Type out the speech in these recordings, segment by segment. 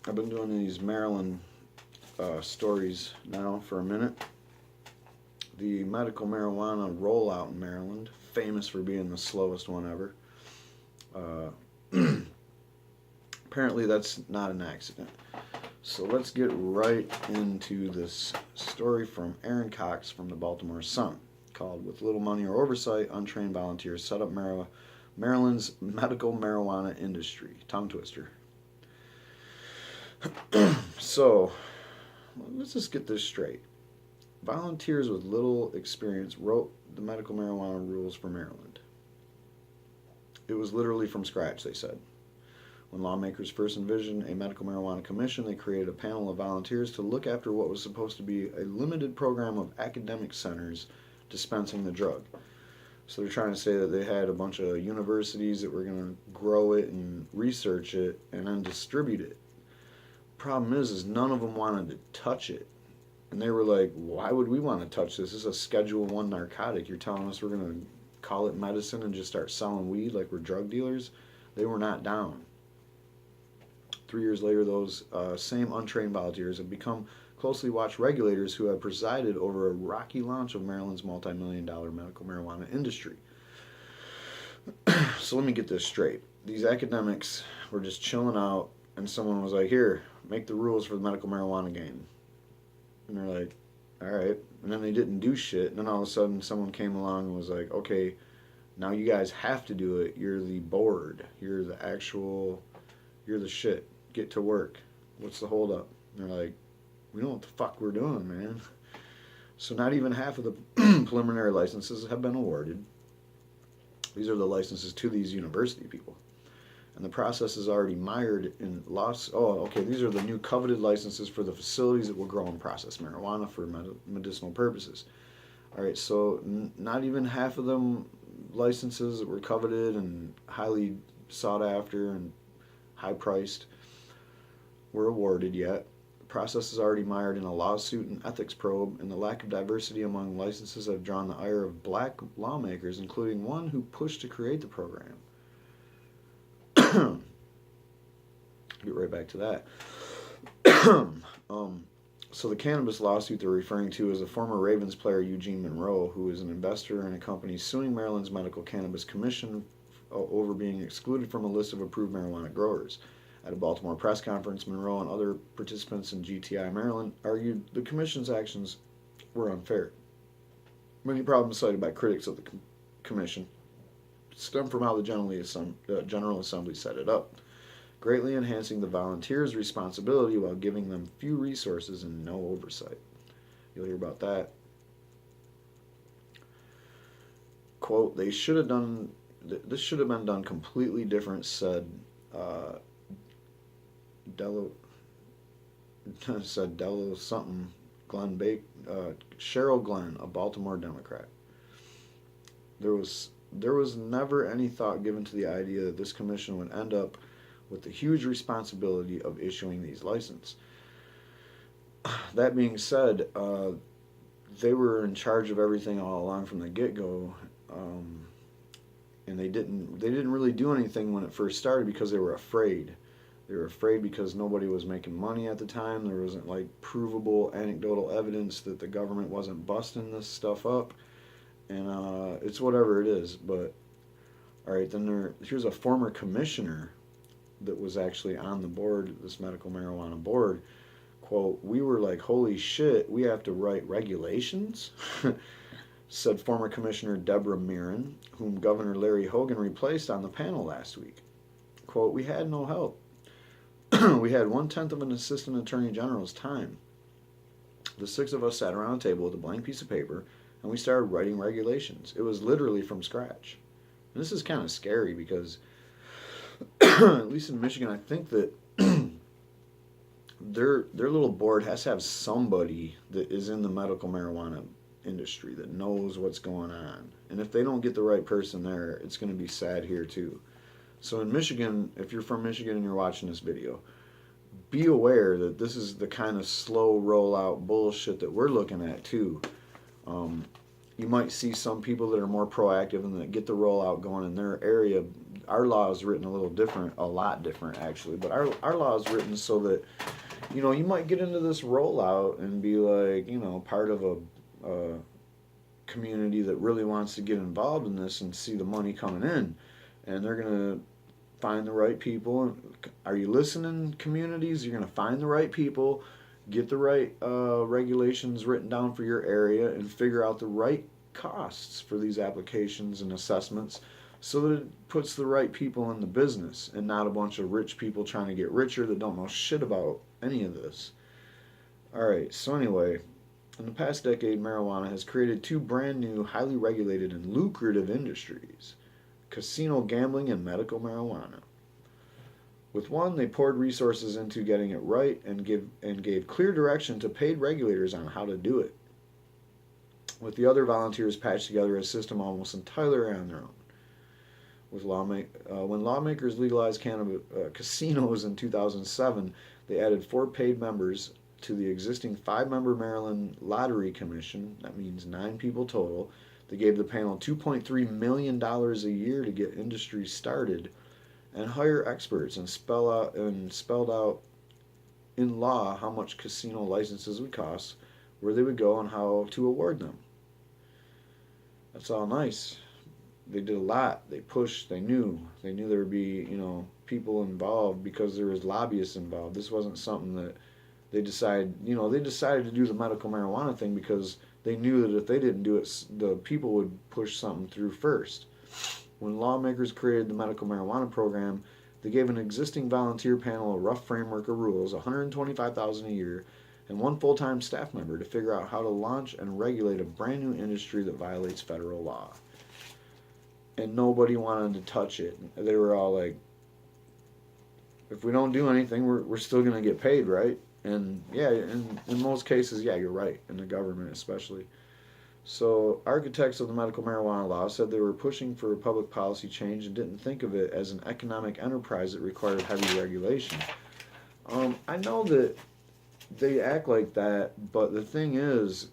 I've been doing these Maryland stories now for a minute. The medical marijuana rollout in Maryland, famous for being the slowest one ever. Apparently, that's not an accident. So let's get right into this story from Aaron Cox from the Baltimore Sun, called "With Little Money or Oversight, Untrained Volunteers Set Up Maryland's Medical Marijuana Industry." Tongue twister. So, let's just get this straight. Volunteers with little experience wrote the medical marijuana rules for Maryland. It was literally from scratch, they said. When lawmakers first envisioned a medical marijuana commission, they created a panel of volunteers to look after what was supposed to be a limited program of academic centers dispensing the drug. So they're trying to say that they had a bunch of universities that were going to grow it and research it and then distribute it. Problem is none of them wanted to touch it. And they were like, why would we want to touch this? This is a Schedule 1 narcotic. You're telling us we're going to call it medicine and just start selling weed like we're drug dealers? They were not down. 3 years later, those same untrained volunteers have become closely watched regulators who have presided over a rocky launch of Maryland's multi-million-dollar medical marijuana industry. So let me get this straight. These academics were just chilling out, and someone was like, here, make the rules for the medical marijuana game. And they're like, all right. And then they didn't do shit. And then all of a sudden, someone came along and was like, okay, now you guys have to do it. You're the board. You're the shit. Get to work. What's the holdup? And they're like, we don't know what the fuck we're doing, man. So not even half of the preliminary licenses have been awarded. These are the licenses to these university people. And the process is already mired in loss. Oh, okay, these are the new coveted licenses for the facilities that will grow and process marijuana for medicinal purposes. All right, so not even half of them licenses that were coveted and highly sought after and high priced were awarded yet. The process is already mired in a lawsuit and ethics probe, and the lack of diversity among licenses have drawn the ire of black lawmakers, including one who pushed to create the program. Get right back to that. So the cannabis lawsuit they're referring to is a former Ravens player, Eugene Monroe, who is an investor in a company suing Maryland's Medical Cannabis Commission over being excluded from a list of approved marijuana growers. At a Baltimore press conference, Monroe and other participants in GTI Maryland argued the commission's actions were unfair. Many problems cited by critics of the commission stem from how the General Assembly set it up, greatly enhancing the volunteers' responsibility while giving them few resources and no oversight. You'll hear about that. Quote, this should have been done completely different, said Dello something, Cheryl Glenn, a Baltimore Democrat. There was never any thought given to the idea that this commission would end up with the huge responsibility of issuing these licenses. That being said, they were in charge of everything all along from the get-go, and they didn't really do anything when it first started because they were afraid. They were afraid because nobody was making money at the time. There wasn't like provable anecdotal evidence that the government wasn't busting this stuff up. And it's whatever it is. But, all right, then here's a former commissioner that was actually on the board, this medical marijuana board. Quote, we were like, holy shit, we have to write regulations? Said former Commissioner Deborah Mirren, whom Governor Larry Hogan replaced on the panel last week. Quote, we had no help. We had 1/10 of an assistant attorney general's time. The 6 of us sat around a table with a blank piece of paper, and we started writing regulations. It was literally from scratch. And this is kind of scary because, at least in Michigan, I think that their little board has to have somebody that is in the medical marijuana industry that knows what's going on. And if they don't get the right person there, it's going to be sad here too. So in Michigan, if you're from Michigan and you're watching this video, be aware that this is the kind of slow rollout bullshit that we're looking at too. You might see some people that are more proactive and that get the rollout going in their area. our law is written a little different, a lot different actually. But our law is written so that, you know, you might get into this rollout and be like, you know, part of a community that really wants to get involved in this and see the money coming in, and they're gonna find the right people. Are you listening, communities? You're gonna find the right people, get the right regulations written down for your area, and figure out the right costs for these applications and assessments so that it puts the right people in the business and not a bunch of rich people trying to get richer that don't know shit about any of this. Alright, so anyway, in the past decade, marijuana has created two brand new, highly regulated and lucrative industries: casino gambling and medical marijuana. With one, they poured resources into getting it right and gave clear direction to paid regulators on how to do it. With the other, volunteers patched together a system almost entirely on their own. When lawmakers legalized casinos in 2007, they added 4 paid members to the existing 5-member Maryland Lottery Commission. That means 9 people total. They gave the panel $2.3 million a year to get industry started and hire experts, and spelled out in law how much casino licenses would cost, where they would go, and how to award them. That's all nice. They did a lot. They pushed. They knew there would be, you know, people involved because there was lobbyists involved. This wasn't something that they decided. You know, they decided to do the medical marijuana thing because they knew that if they didn't do it, the people would push something through first. When lawmakers created the medical marijuana program, they gave an existing volunteer panel a rough framework of rules, $125,000 a year, and 1 full-time staff member to figure out how to launch and regulate a brand new industry that violates federal law. And nobody wanted to touch it. They were all like, if we don't do anything, we're still going to get paid, right? And yeah, in most cases, yeah, you're right, in the government especially. So architects of the medical marijuana law said they were pushing for a public policy change and didn't think of it as an economic enterprise that required heavy regulation. I know that they act like that, but the thing is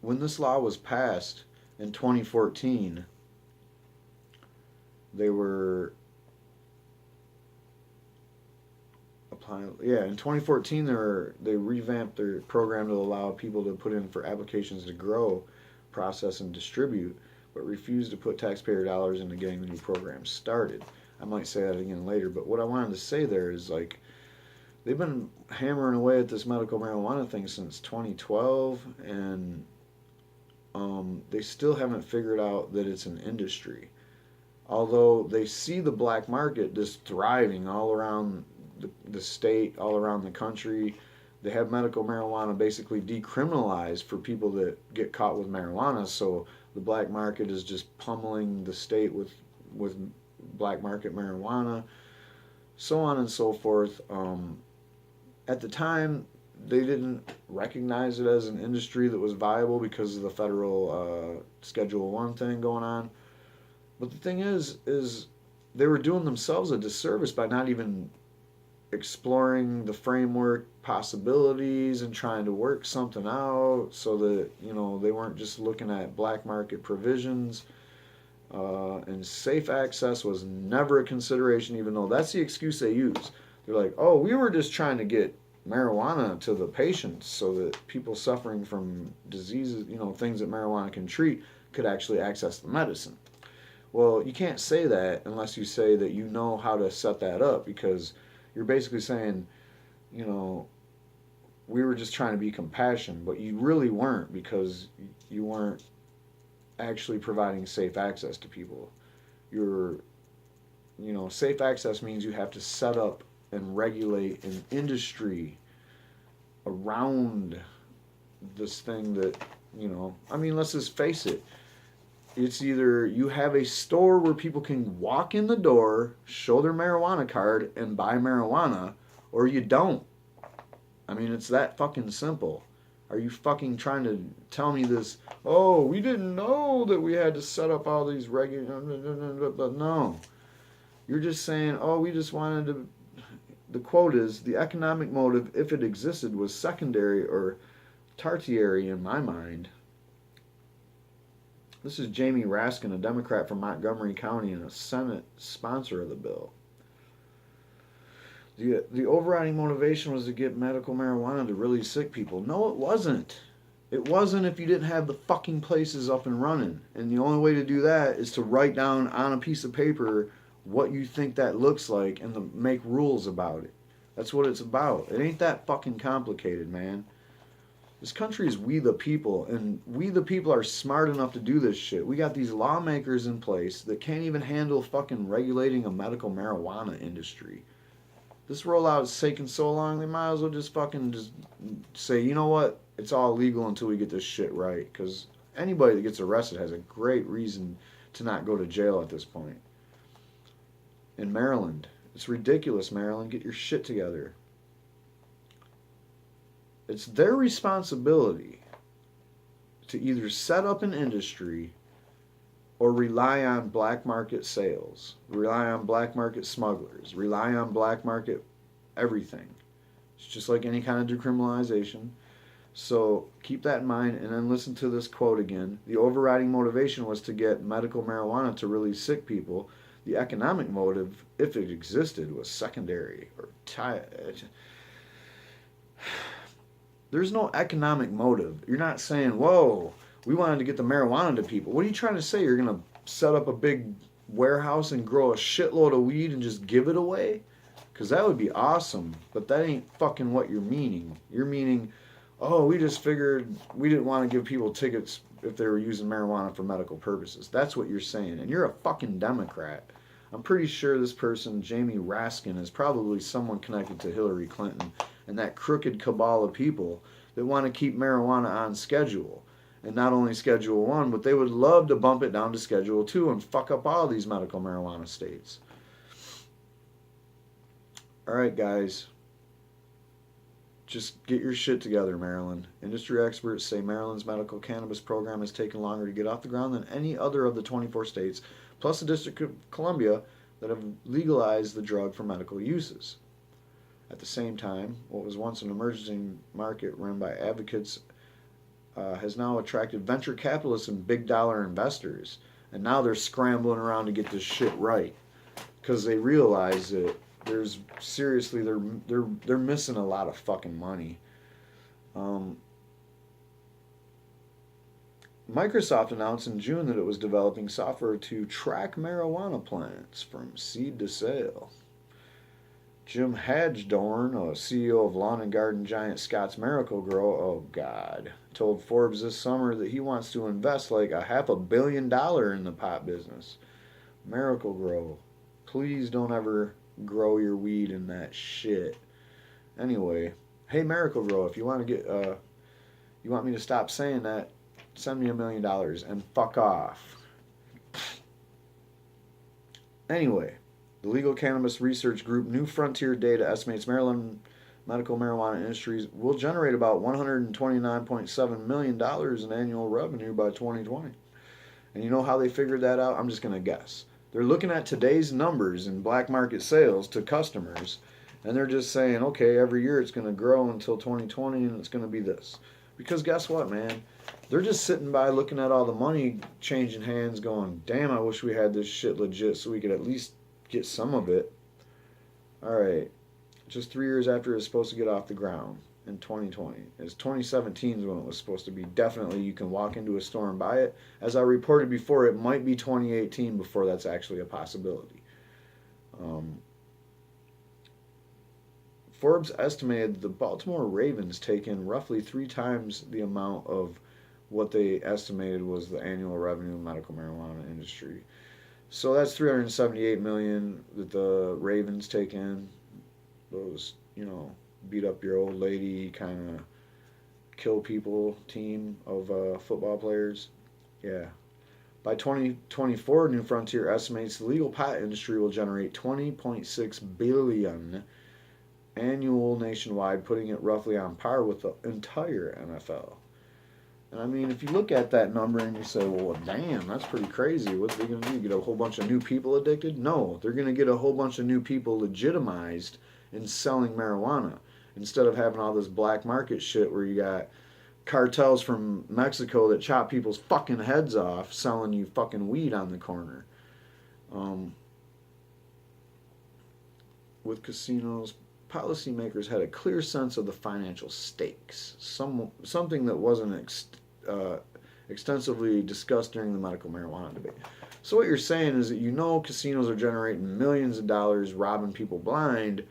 when this law was passed in 2014, they were in 2014 they revamped their program to allow people to put in for applications to grow, process, and distribute, but refused to put taxpayer dollars into getting the new program started. I might say that again later, but what I wanted to say there is, like, they've been hammering away at this medical marijuana thing since 2012, and they still haven't figured out that it's an industry. Although they see the black market just thriving all around the state, all around the country. They have medical marijuana basically decriminalized for people that get caught with marijuana, so the black market is just pummeling the state with black market marijuana, so on and so forth. At the time, they didn't recognize it as an industry that was viable because of the federal Schedule 1 thing going on. But the thing is they were doing themselves a disservice by not even exploring the framework possibilities and trying to work something out so that, you know, they weren't just looking at black market provisions. And safe access was never a consideration, even though that's the excuse they use. They're like, oh, we were just trying to get marijuana to the patients so that people suffering from diseases, you know, things that marijuana can treat, could actually access the medicine. Well, you can't say that unless you say that you know how to set that up, because you're basically saying, you know, we were just trying to be compassionate, but you really weren't, because you weren't actually providing safe access to people. Safe access means you have to set up and regulate an industry around this thing that, you know, I mean, let's just face it. It's either you have a store where people can walk in the door, show their marijuana card, and buy marijuana, or you don't. I mean, it's that fucking simple. Are you fucking trying to tell me this, oh, we didn't know that we had to set up all these no. You're just saying, oh, we just wanted to, the quote is, the economic motive, if it existed, was secondary or tertiary in my mind. This is Jamie Raskin, a Democrat from Montgomery County and a Senate sponsor of the bill. The overriding motivation was to get medical marijuana to really sick people. No, it wasn't. It wasn't if you didn't have the fucking places up and running. And the only way to do that is to write down on a piece of paper what you think that looks like and to make rules about it. That's what it's about. It ain't that fucking complicated, man. This country is we the people, and we the people are smart enough to do this shit. We got these lawmakers in place that can't even handle fucking regulating a medical marijuana industry. This rollout is taking so long, they might as well just fucking just say, you know what, it's all legal until we get this shit right. Because anybody that gets arrested has a great reason to not go to jail at this point. In Maryland, it's ridiculous, Maryland. Get your shit together. It's their responsibility to either set up an industry or rely on black market sales, rely on black market smugglers, rely on black market everything. It's just like any kind of decriminalization. So keep that in mind, and then listen to this quote again. The overriding motivation was to get medical marijuana to really sick people. The economic motive, if it existed, was secondary or there's no economic motive. You're not saying, whoa, we wanted to get the marijuana to people. What are you trying to say? You're going to set up a big warehouse and grow a shitload of weed and just give it away? Because that would be awesome. But that ain't fucking what you're meaning. You're meaning, oh, we just figured we didn't want to give people tickets if they were using marijuana for medical purposes. That's what you're saying. And you're a fucking Democrat. I'm pretty sure this person, Jamie Raskin, is probably someone connected to Hillary Clinton and that crooked cabal of people that want to keep marijuana on schedule. And not only Schedule 1, but they would love to bump it down to Schedule 2 and fuck up all these medical marijuana states. Alright, guys. Just get your shit together, Maryland. Industry experts say Maryland's medical cannabis program has taken longer to get off the ground than any other of the 24 states, plus the District of Columbia, that have legalized the drug for medical uses. At the same time, what was once an emerging market run by advocates has now attracted venture capitalists and big dollar investors. And now they're scrambling around to get this shit right. Because they realize that there's seriously, they're missing a lot of fucking money. Microsoft announced in June that it was developing software to track marijuana plants from seed to sale. Jim Hadgedorn, a CEO of lawn and garden giant Scott's Miracle-Gro, oh God, told Forbes this summer that he wants to invest like $500 million in the pot business. Miracle-Gro, please don't ever grow your weed in that shit. Anyway, hey Miracle-Gro, if you want to get, you want me to stop saying that, send me $1 million and fuck off. Anyway. The legal cannabis research group New Frontier Data estimates Maryland medical marijuana industries will generate about $129.7 million in annual revenue by 2020. And you know how they figured that out? I'm just going to guess. They're looking at today's numbers in black market sales to customers, and they're just saying, okay, every year it's going to grow until 2020, and it's going to be this. Because guess what, man? They're just sitting by looking at all the money changing hands going, damn, I wish we had this shit legit so we could at least get some of it. Alright, just 3 years after it was supposed to get off the ground in 2020. It's 2017 is when it was supposed to be. Definitely you can walk into a store and buy it. As I reported before, it might be 2018 before that's actually a possibility. Forbes estimated the Baltimore Ravens take in roughly 3 times the amount of what they estimated was the annual revenue of the medical marijuana industry. So that's $378 million that the Ravens take in. Those, you know, beat up your old lady, kind of kill people team of football players. Yeah. By 2024, New Frontier estimates the legal pot industry will generate $20.6 billion annual nationwide, putting it roughly on par with the entire NFL. And I mean, if you look at that number and you say, well, damn, that's pretty crazy. What are they going to do? Get a whole bunch of new people addicted? No, they're going to get a whole bunch of new people legitimized in selling marijuana. Instead of having all this black market shit where you got cartels from Mexico that chop people's fucking heads off selling you fucking weed on the corner. Um, with casinos, policymakers had a clear sense of the financial stakes, something that wasn't extensively discussed during the medical marijuana debate. So what you're saying is that casinos are generating millions of dollars, robbing people blind,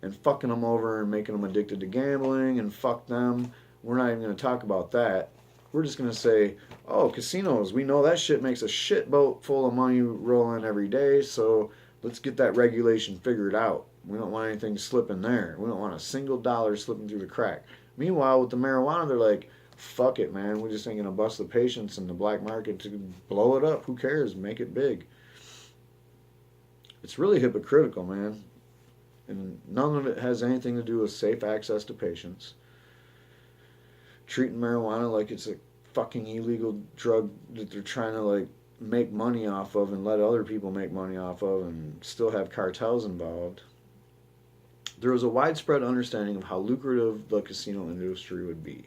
and fucking them over and making them addicted to gambling, and fuck them. We're not even going to talk about that. We're just going to say, oh, casinos, we know that shit makes a shitboat full of money rolling every day, so let's get that regulation figured out. We don't want anything slipping there. We don't want a single dollar slipping through the crack. Meanwhile, with the marijuana, they're like, fuck it, man. We just ain't going to bust the patients in the black market to blow it up. Who cares? Make it big. It's really hypocritical, man. And none of it has anything to do with safe access to patients. Treating marijuana like it's a fucking illegal drug that they're trying to like make money off of and let other people make money off of and still have cartels involved. There was a widespread understanding of how lucrative the casino industry would be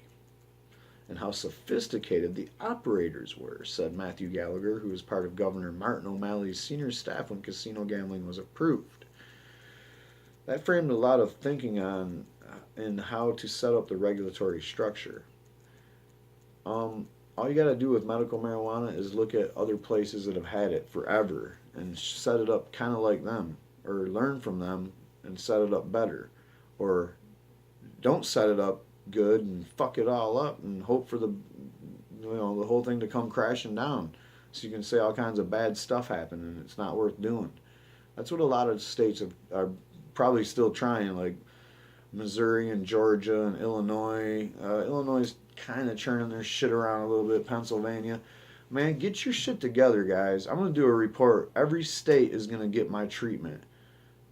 and how sophisticated the operators were, said Matthew Gallagher, who was part of Governor Martin O'Malley's senior staff when casino gambling was approved. That framed a lot of thinking on and how to set up the regulatory structure. All you got to do with medical marijuana is look at other places that have had it forever and set it up kind of like them, or learn from them and set it up better, or don't set it up good and fuck it all up and hope for the whole thing to come crashing down, so you can say all kinds of bad stuff happened and it's not worth doing. That's what a lot of states are probably still trying, like Missouri and Georgia and Illinois. Illinois is kind of churning their shit around a little bit. Pennsylvania. Man, get your shit together, guys. I'm going to do a report. Every state is going to get my treatment.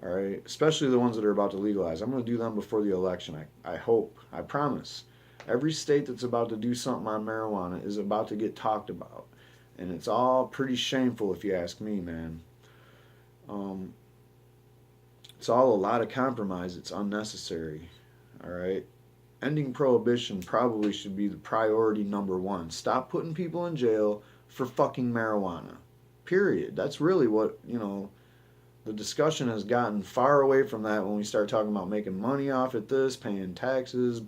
All right? Especially the ones that are about to legalize. I'm going to do them before the election. I hope. I promise. Every state that's about to do something on marijuana is about to get talked about. And it's all pretty shameful if you ask me, man. It's all a lot of compromise. It's unnecessary. All right? Ending prohibition probably should be the priority number one. Stop putting people in jail for fucking marijuana. Period. That's really what, the discussion has gotten far away from that when we start talking about making money off at this, paying taxes,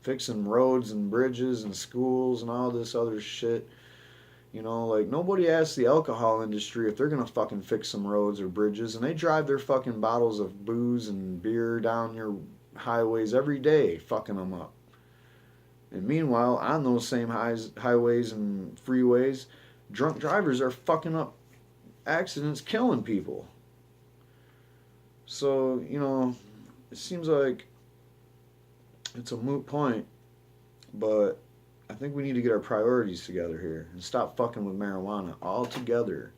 fixing roads and bridges and schools and all this other shit. Nobody asks the alcohol industry if they're going to fucking fix some roads or bridges, and they drive their fucking bottles of booze and beer down your highways every day, fucking them up. And meanwhile, on those same highways and freeways, drunk drivers are fucking up accidents, killing people. So, it seems like it's a moot point, but I think we need to get our priorities together here and stop fucking with marijuana altogether.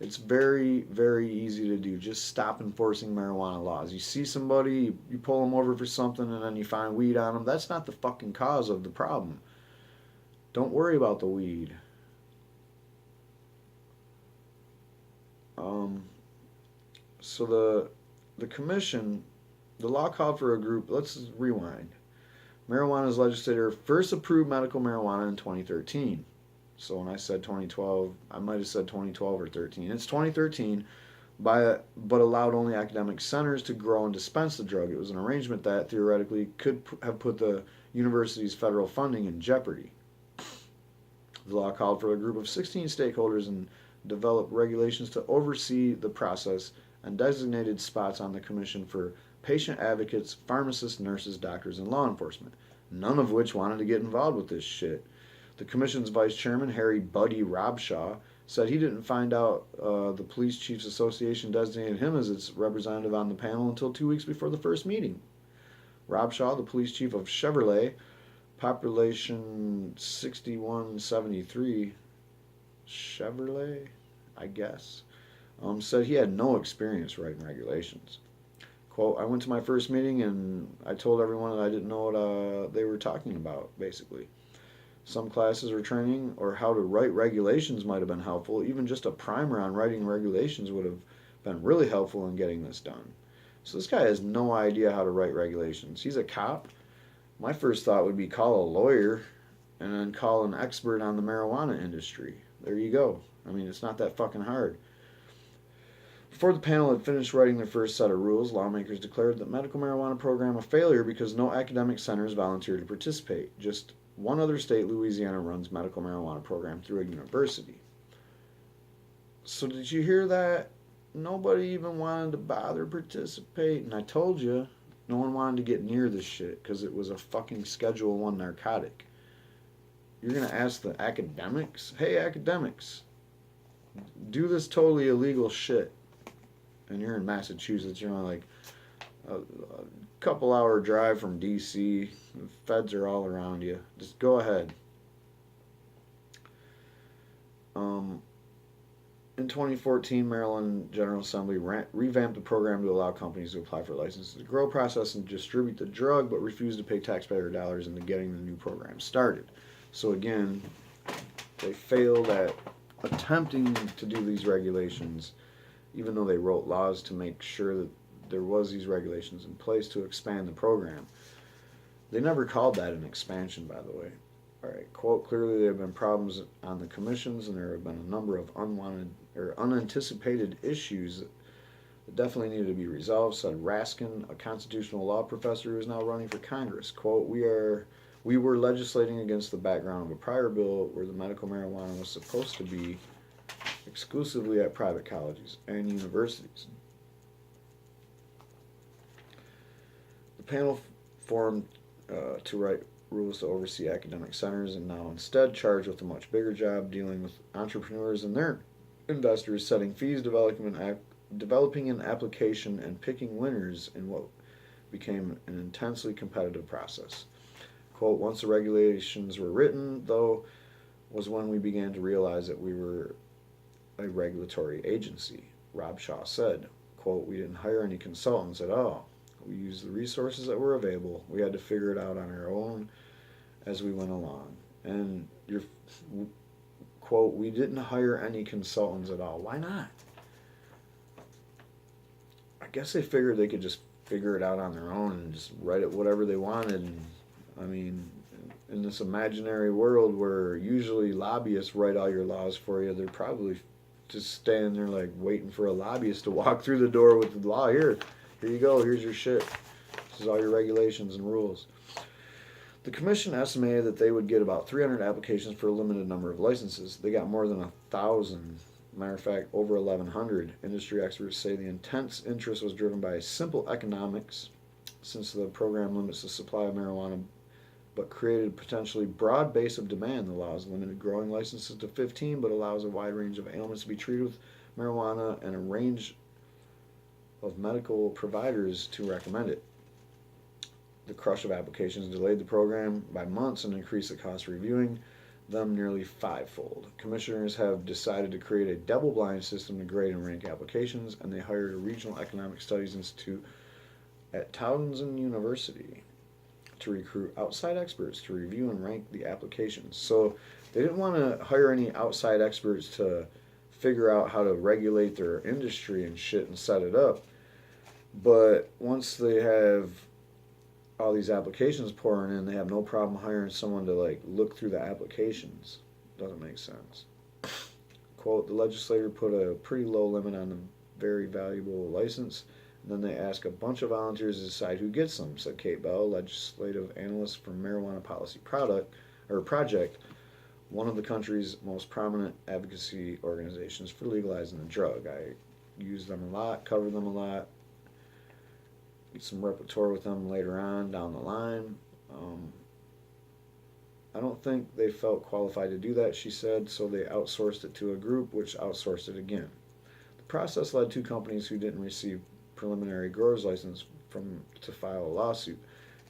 It's very, very easy to do. Just stop enforcing marijuana laws. You see somebody, you pull them over for something, and then you find weed on them. That's not the fucking cause of the problem. Don't worry about the weed. So the commission, the law called for a group. Let's rewind. Marijuana's legislator first approved medical marijuana in 2013. So when I said 2012, I might have said 2012 or 13. It's 2013, but allowed only academic centers to grow and dispense the drug. It was an arrangement that theoretically could have put the university's federal funding in jeopardy. The law called for a group of 16 stakeholders and developed regulations to oversee the process and designated spots on the commission for patient advocates, pharmacists, nurses, doctors, and law enforcement, none of which wanted to get involved with this shit. The commission's vice chairman, Harry Buddy Robshaw, said he didn't find out the Police Chiefs Association designated him as its representative on the panel until 2 weeks before the first meeting. Robshaw, the police chief of Chevrolet, population 6173, Chevrolet, I guess, said he had no experience writing regulations. Quote, I went to my first meeting and I told everyone that I didn't know what they were talking about, basically. Some classes or training or how to write regulations might have been helpful. Even just a primer on writing regulations would have been really helpful in getting this done. So this guy has no idea how to write regulations. He's a cop, My first thought would be call a lawyer and then call an expert on the marijuana industry. There you go. I mean, it's not that fucking hard. Before the panel had finished writing their first set of rules, lawmakers declared the medical marijuana program a failure because no academic centers volunteered to participate. Just one other state, Louisiana, runs medical marijuana program through a university. So did you hear that? Nobody even wanted to bother participating. I told you, no one wanted to get near this shit because it was a fucking Schedule 1 narcotic. You're going to ask the academics, hey, academics, do this totally illegal shit. And you're in Massachusetts, you're on like a couple hour drive from D.C., the feds are all around you. Just go ahead. In 2014, Maryland General Assembly revamped the program to allow companies to apply for licenses to grow, process, and distribute the drug, but refused to pay taxpayer dollars into getting the new program started. So again, they failed at attempting to do these regulations, even though they wrote laws to make sure that there was these regulations in place to expand the program. They never called that an expansion, by the way. All right, quote, clearly there have been problems on the commissions and there have been a number of unwanted or unanticipated issues that definitely needed to be resolved, said Raskin, a constitutional law professor who is now running for Congress. Quote, we were legislating against the background of a prior bill where the medical marijuana was supposed to be exclusively at private colleges and universities. The panel formed to write rules to oversee academic centers and now instead charged with a much bigger job dealing with entrepreneurs and their investors, setting fees, developing an application, and picking winners in what became an intensely competitive process. Quote, once the regulations were written, though, was when we began to realize that we were a regulatory agency, Rob Shaw said. Quote, we didn't hire any consultants at all. We used the resources that were available. We had to figure it out on our own as we went along. And your quote, we didn't hire any consultants at all. Why not? I guess they figured they could just figure it out on their own and just write it whatever they wanted. And, I mean, in this imaginary world where usually lobbyists write all your laws for you, they're probably just standing there like waiting for a lobbyist to walk through the door with the law. Here you go, here's your shit. This is all your regulations and rules. The commission estimated that they would get about 300 applications for a limited number of licenses. They got more than 1,000. Matter of fact, over 1,100. Industry experts say the intense interest was driven by simple economics, since the program limits the supply of marijuana but created a potentially broad base of demand. The law has limited growing licenses to 15, but allows a wide range of ailments to be treated with marijuana and a range of medical providers to recommend it. The crush of applications delayed the program by months and increased the cost of reviewing them nearly fivefold. Commissioners have decided to create a double-blind system to grade and rank applications, and they hired a regional economic studies institute at Townsend University to recruit outside experts to review and rank the applications. So they didn't want to hire any outside experts to figure out how to regulate their industry and shit and set it up. But once they have all these applications pouring in, they have no problem hiring someone to like look through the applications. Doesn't make sense. Quote, the legislature put a pretty low limit on the very valuable license, and then they ask a bunch of volunteers to decide who gets them, said Kate Bell, legislative analyst for Marijuana Policy Project, one of the country's most prominent advocacy organizations for legalizing the drug. I use them a lot, cover them a lot, get some repertoire with them later on down the line. I don't think they felt qualified to do that, she said, so they outsourced it to a group, which outsourced it again. The process led two companies who didn't receive preliminary grower's license to file a lawsuit.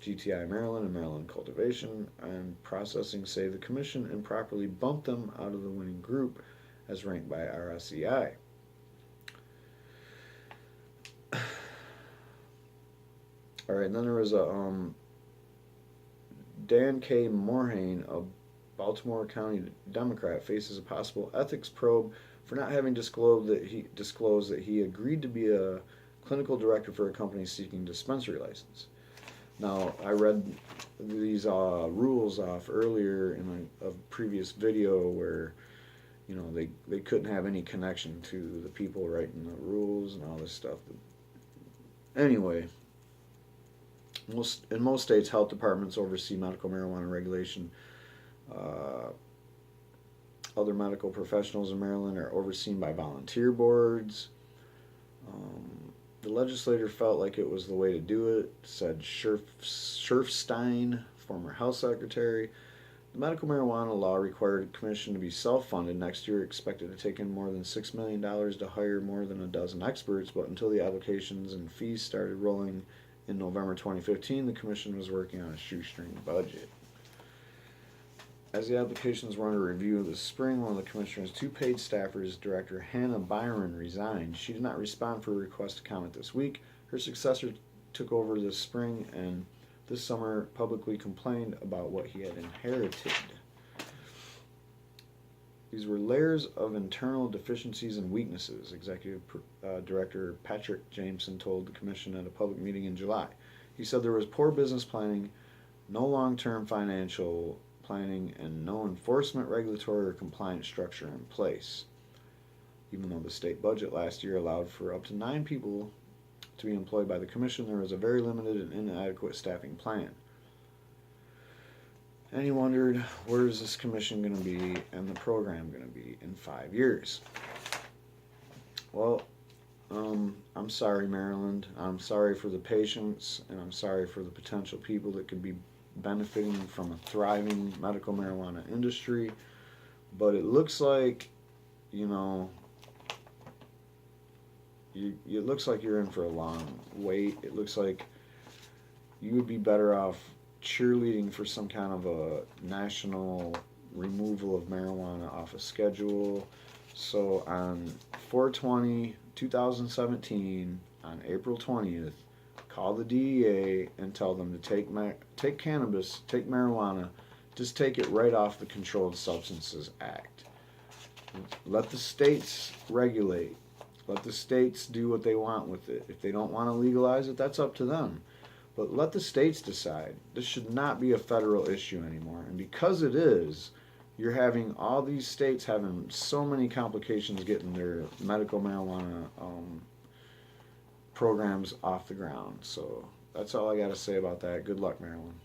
GTI Maryland and Maryland Cultivation and Processing say the commission improperly bumped them out of the winning group as ranked by RSEI. All right, and then there was a Dan K. Morhaime, a Baltimore County Democrat, faces a possible ethics probe for not having disclosed that he agreed to be a clinical director for a company seeking dispensary license. Now, I read these rules off earlier in a previous video where they couldn't have any connection to the people writing the rules and all this stuff. Anyway, in most states, health departments oversee medical marijuana regulation. Other medical professionals in Maryland are overseen by volunteer boards. The legislator felt like it was the way to do it, said Scherfstein, former health secretary. The medical marijuana law required a commission to be self-funded. Next year, expected to take in more than $6 million to hire more than a dozen experts, but until the applications and fees started rolling in November 2015, the commission was working on a shoestring budget. As the applications were under review this spring, one of the commissioner's two paid staffers, Director Hannah Byron, resigned. She did not respond for a request to comment this week. Her successor took over this spring and this summer publicly complained about what he had inherited. These were layers of internal deficiencies and weaknesses, Executive Director Patrick Jameson told the commission at a public meeting in July. He said there was poor business planning, no long-term financial planning, and no enforcement, regulatory, or compliance structure in place. Even though the state budget last year allowed for up to 9 people to be employed by the commission, there was a very limited and inadequate staffing plan. And he wondered, where is this commission going to be and the program going to be in 5 years? Well, I'm sorry, Maryland. I'm sorry for the patients, and I'm sorry for the potential people that could be benefiting from a thriving medical marijuana industry. But it looks like, it looks like you're in for a long wait. It looks like you would be better off cheerleading for some kind of a national removal of marijuana off a schedule. So on 4/20/2017, on April 20th, call the DEA and tell them to take cannabis, take marijuana, just take it right off the Controlled Substances Act. Let the states regulate. Let the states do what they want with it. If they don't want to legalize it, that's up to them. But let the states decide. This should not be a federal issue anymore. And because it is, you're having all these states having so many complications getting their medical marijuana programs off the ground. So that's all I got to say about that. Good luck, Maryland.